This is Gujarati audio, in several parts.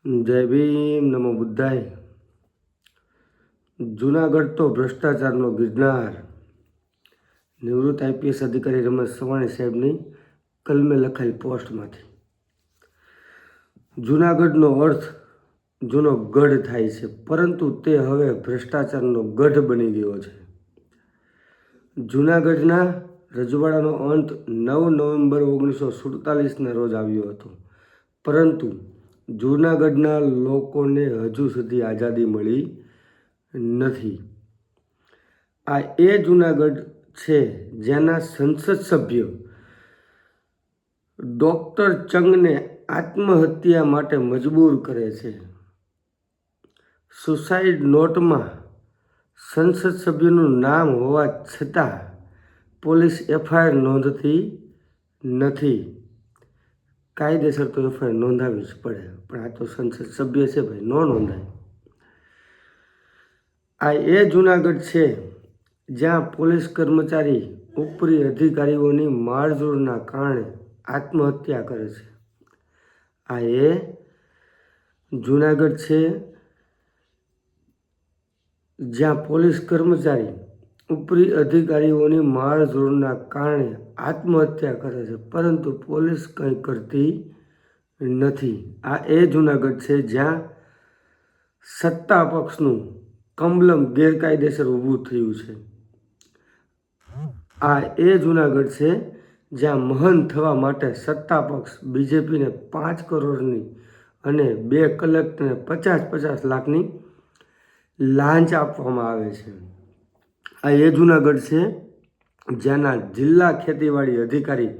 જય ભીમ, નમો બુદ્ધાય. જૂનાગઢ તો ભ્રષ્ટાચારનો ગિરનાર. નિવૃત્ત આઈપીએસ અધિકારી રમેશ સવાણી સાહેબની કલમે લખાયેલ પોસ્ટમાંથી. જૂનાગઢનો અર્થ જૂનો ગઢ થાય છે, પરંતુ તે હવે ભ્રષ્ટાચારનો ગઢ બની ગયો છે. જૂનાગઢના રજવાડાનો અંત 9 નવેમ્બર 1947ના રોજ આવ્યો હતો, પરંતુ જૂનાગઢના લોકોને હજુ સુધી આઝાદી મળી નથી. આ એ જૂનાગઢ છે જેના સંસદ સભ્ય ડૉક્ટર ચંગને આત્મહત્યા માટે મજબૂર કરે છે. સુસાઇડ નોટમાં સંસદ સભ્યનું નામ હોવા છતાં પોલીસ એફઆઈઆર નોંધતી નથી. કાયદેસર તો એફઆઈઆર નોંધાવી જ પડે, પણ આ તો સંસદ સભ્ય છે ભાઈ, ન નોંધાય. આ એ જૂનાગઢ છે જ્યાં પોલીસ કર્મચારી ઉપરી અધિકારીઓની મારઝૂડના કારણે આત્મહત્યા કરે છે. આ એ જૂનાગઢ છે જ્યાં પોલીસ કર્મચારી ઉપરી અધિકારીઓની મારઝૂડના કારણે આત્મહત્યા કરે છે, પરંતુ પોલીસ કંઈ કરતી નથી. આ એ જૂનાગઢ છે જ્યાં સત્તા પક્ષનું કમલમ ગેરકાયદેસર ઊભું થયું છે. આ એ જૂનાગઢ છે જ્યાં મહાન થવા માટે સત્તા પક્ષ બીજેપીને 5 કરોડની અને 2 કલેક્ટરને 50-50 લાખની લાંચ આપવામાં આવે છે. આ એ જૂનાગઢ છે જ્યાંના જિલ્લા ખેતીવાડી અધિકારી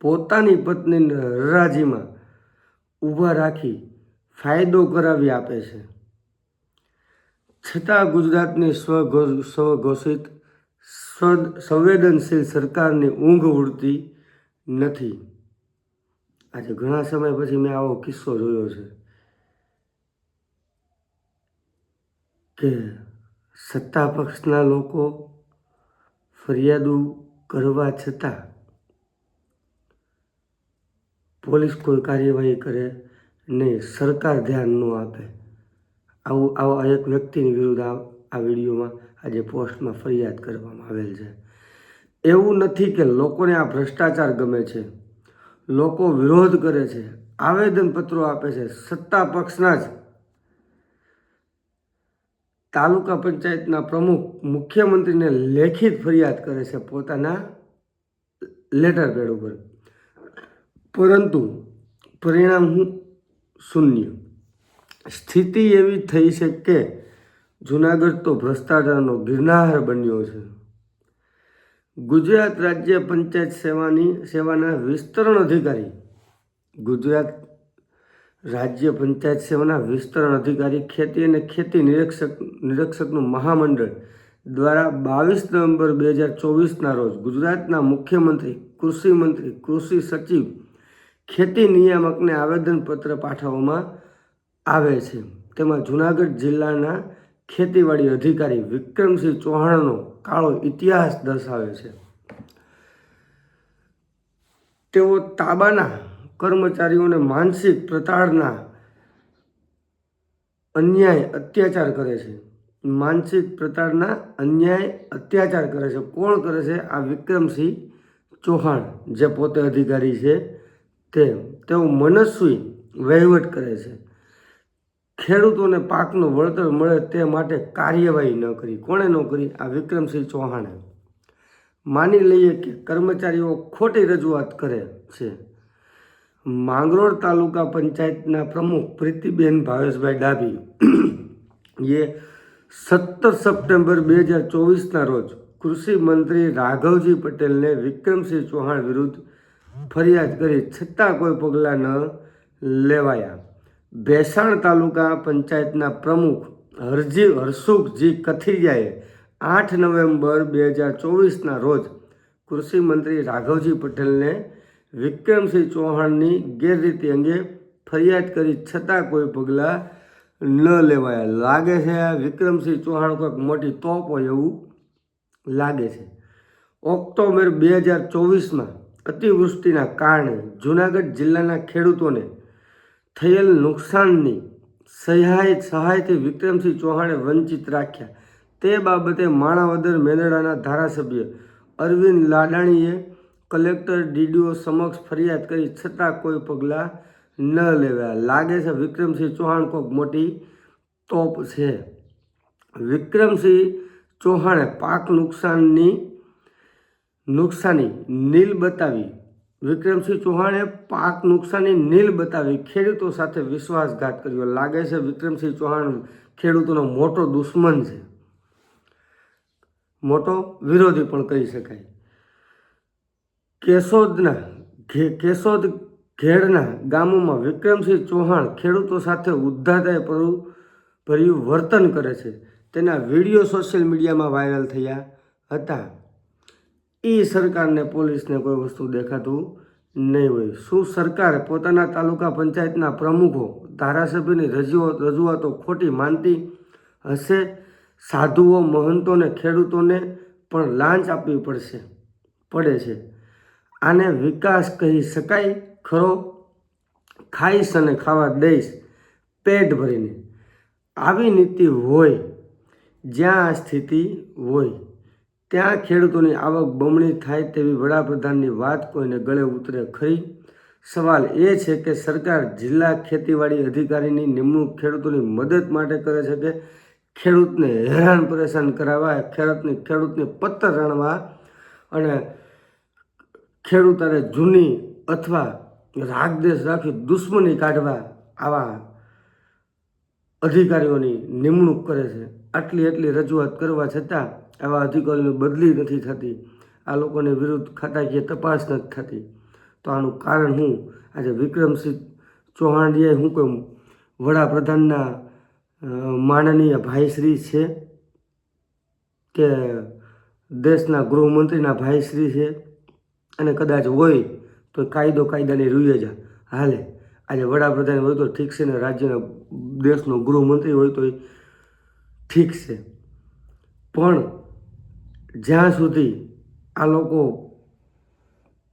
પોતાની પત્નીને હરાજીમાં ઊભા રાખી ફાયદો કરાવી આપે છે, છતાં ગુજરાતની સ્વઘોષિત સંવેદનશીલ સરકારની ઊંઘ ઉડતી નથી. આજે ઘણા સમય પછી મેં આવો કિસ્સો જોયો છે કે સત્તા પક્ષના લોકો ફરિયાદો કરવા છતાં પોલીસ કોઈ કાર્યવાહી કરે નહીં, સરકાર ધ્યાન ન આપે. આવા એક વ્યક્તિની વિરુદ્ધ આ વિડીયોમાં આજે પોસ્ટમાં ફરિયાદ કરવામાં આવેલ છે. એવું નથી કે લોકોને આ ભ્રષ્ટાચાર ગમે છે. લોકો વિરોધ કરે છે, આવેદનપત્રો આપે છે. સત્તા પક્ષના જ તાલુકા પંચાયતના પ્રમુખ મુખ્યમંત્રીને લેખિત ફરિયાદ કરે છે પોતાના લેટર પેડ ઉપર, પરંતુ પરિણામ શૂન્ય. સ્થિતિ એવી થઈ છે કે જૂનાગઢ તો ભ્રષ્ટાચારનો ગિરનાર બન્યો છે. ગુજરાત રાજ્ય પંચાયત સેવાના વિસ્તરણ અધિકારી ખેતી અને ખેતી નિરીક્ષકનું મહામંડળ દ્વારા 22 નવેમ્બર 2024ના રોજ ગુજરાતના મુખ્યમંત્રી, કૃષિ મંત્રી, કૃષિ સચિવ, ખેતી નિયામકને આવેદનપત્ર પાઠવવામાં આવે છે. તેમાં જૂનાગઢ જિલ્લાના ખેતીવાડી અધિકારી વિક્રમસિંહ ચૌહાણનો કાળો ઇતિહાસ દર્શાવે છે. તેઓ તાબાના કર્મચારીઓને માનસિક પ્રતાડના અન્યાય અત્યાચાર કરે છે. કોણ કરે છે? આ વિક્રમસિંહ ચૌહાણ, જે પોતે અધિકારી છે, તેઓ મનસ્વી વહીવટ કરે છે. ખેડૂતોને પાકનું વળતર મળે તે માટે કાર્યવાહી ન કરી. કોણે ન કરી? આ વિક્રમસિંહ ચૌહાણે. માની લઈએ કે કર્મચારીઓ ખોટી રજૂઆત કરે છે. માંગરોળ તાલુકા પંચાયતના પ્રમુખ પ્રીતિબેન ભાવેશભાઈ ડાભી એ 17 સપ્ટેમ્બર 2024ના રોજ કૃષિ મંત્રી રાઘવજી પટેલને વિક્રમસિંહ ચૌહાણ વિરુદ્ધ ફરિયાદ કરી, છતાં કોઈ પગલાં ન લેવાયા. ભેસાણ તાલુકા પંચાયતના પ્રમુખ હરસુખજી કથિરિયાએ 8 નવેમ્બર 2024ના રોજ કૃષિ મંત્રી રાઘવજી પટેલને વિક્રમસિંહ ચૌહાણની ગેરરીતિ અંગે ફરિયાદ કરી, છતાં કોઈ પગલાં ન લેવાયા. લાગે છે આ વિક્રમસિંહ ચૌહાણ કોઈક મોટી તોપ હોય એવું લાગે છે. ઓક્ટોબર 2024માં અતિવૃષ્ટિના કારણે જૂનાગઢ જિલ્લાના ખેડૂતોને થયેલ નુકસાનની સહાયથી વિક્રમસિંહ ચૌહાણે વંચિત રાખ્યા. તે બાબતે માણાવદર મેંદરડાના ધારાસભ્ય અરવિંદ લાડાણીએ કલેક્ટર ડીડીઓ સમક્ષ ફરિયાદ કરી, છતાં કોઈ પગલાં ન લેવાયા. લાગે છે વિક્રમસિંહ ચૌહાણ કોઈક મોટી તોપ છે. વિક્રમસિંહ ચૌહાણે પાક નુકસાની નીલ બતાવી ખેડૂતો સાથે વિશ્વાસઘાત કર્યો. લાગે છે વિક્રમસિંહ ચૌહાણ ખેડૂતોનો મોટો દુશ્મન છે, મોટો વિરોધી પણ કહી શકાય. કેશોદ ઘેડના ગામોમાં વિક્રમસિંહ ચૌહાણ ખેડૂતો સાથે ઉદ્ધતાએ ભર્યું વર્તન કરે છે. તેના વિડીયો સોશિયલ મીડિયામાં વાયરલ થયા હતા. સરકારને પોલીસને કોઈ વસ્તુ દેખાતું નહીં હોય. શું સરકાર પોતાના તાલુકા પંચાયતના પ્રમુખો, ધારાસભ્યની રજૂઆતો ખોટી માનતી હશે? સાધુઓ, મહંતોને, ખેડૂતોને પણ લાંચ આપવી પડે છે. આને વિકાસ કહી શકાય ખરો? ખાઈશ અને ખાવા દઈશ પેટ ભરીને. આવી નીતિ હોય જ્યાં આ સ્થિતિ હોય ત્યાં ખેડૂતોની આવક બમણી થાય તેવી વડાપ્રધાનની વાત કોઈને ગળે ઉતરે ખરી? સવાલ એ છે કે સરકાર જિલ્લા ખેતીવાડી અધિકારીની નિમણૂક ખેડૂતોની મદદ માટે કરે છે કે ખેડૂતને હેરાન પરેશાન કરાવવા, ખેડૂતને પત્તર રણવા અને ખેડૂત અને જૂની અથવા રાગદેશ રાખી દુશ્મની કાઢવા આવા અધિકારીઓની નિમણૂક કરે છે. આટલી રજૂઆત કરવા છતાં આવા અધિકારીઓની બદલી નથી થતી. આ લોકોની વિરુદ્ધ ખાતાકીય તપાસ નથી થતી. તો આનું કારણ શું? આજે વિક્રમસિંહ ચૌહાણજીએ શું કહ્યું? વડાપ્રધાનના માનનીય ભાઈશ્રી છે કે દેશના ગૃહમંત્રીના ભાઈશ્રી છે, અને કદાચ હોય તો કાયદાની રૂએ જ હાલે. આજે વડાપ્રધાન હોય તો ઠીક છે ને, રાજ્યના દેશનો ગૃહમંત્રી હોય તો ઠીક છે, પણ જ્યાં સુધી આ લોકો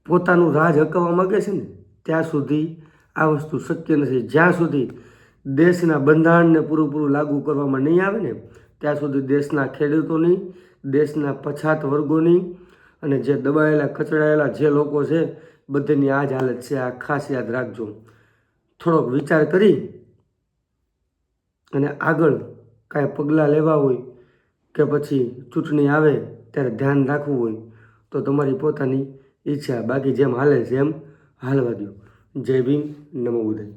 પોતાનું રાજ હકાવવા માગે છે ને ત્યાં સુધી આ વસ્તુ શક્ય નથી. જ્યાં સુધી દેશના બંધારણને પૂરું લાગુ કરવામાં નહીં આવે ને ત્યાં સુધી દેશના ખેડૂતોની, દેશના પછાત વર્ગોની અને જે દબાયેલા કચડાયેલા જે લોકો છે બધાની આ જ હાલત છે. આ ખાસ યાદ રાખજો. થોડોક વિચાર કરી અને આગળ કાંઈ પગલાં લેવા હોય કે પછી ચૂંટણી આવે ત્યારે ધ્યાન રાખવું હોય તો તમારી પોતાની ઈચ્છા. બાકી જેમ હાલે છે એમ હાલવા દો. જય ભીમ, નમો બુદ્ધાય.